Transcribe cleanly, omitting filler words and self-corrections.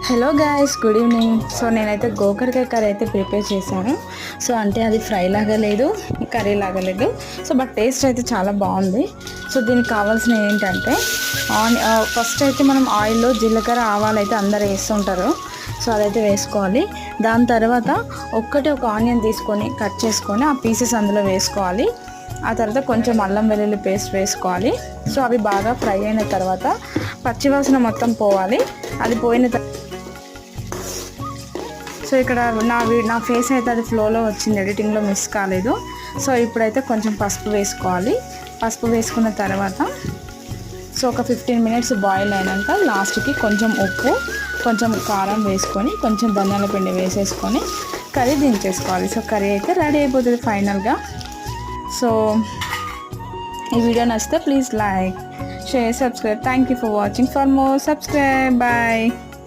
Hello guys, good evening. So నేనైతే గోకరకాయ curry అయితే prepare చేశాను. సో అంటే అది ఫ్రై లాగా లేదు, కర్రీ లాగా లేదు. సో బట్ టేస్ట్ అయితే చాలా బాగుంది. సో దీనికి కావాల్సిన ఏంటంటే ఫస్ట్ అయితే మనం ఆయిల్లో జీలకర్ర ఆవాలు అయితే అందరు వేస్తుంటారు. సో అదైతే వేసుకోవాలి. దాని తర్వాత ఒక ఆనియన్ తీసుకొని కట్ చేసుకొని ఆ పీసెస్ అందులో వేసుకోవాలి. ఆ తర్వాత కొంచెం అల్లం వెల్లుల్లి పేస్ట్ వేసుకోవాలి. సో అవి బాగా ఫ్రై అయిన తర్వాత పచ్చివాసన మొత్తం పోవాలి. అది పోయిన సో ఇక్కడ నా ఫేస్ అయితే అది ఫ్లోలో వచ్చింది, ఎడిటింగ్లో మిస్ కాలేదు. సో ఇప్పుడైతే కొంచెం పసుపు వేసుకోవాలి. పసుపు వేసుకున్న తర్వాత సో ఒక 15 మినిట్స్ బాయిల్ అయినాక లాస్ట్కి కొంచెం ఉప్పు, కొంచెం కారం వేసుకొని కొంచెం ధనియాల పిండి వేసేసుకొని కర్రీ దించేసుకోవాలి. సో కర్రీ అయితే రెడీ అయిపోతుంది ఫైనల్గా. సో ఈ వీడియో నచ్చితే please like, share, subscribe. Thank you for watching. For more subscribe. Bye.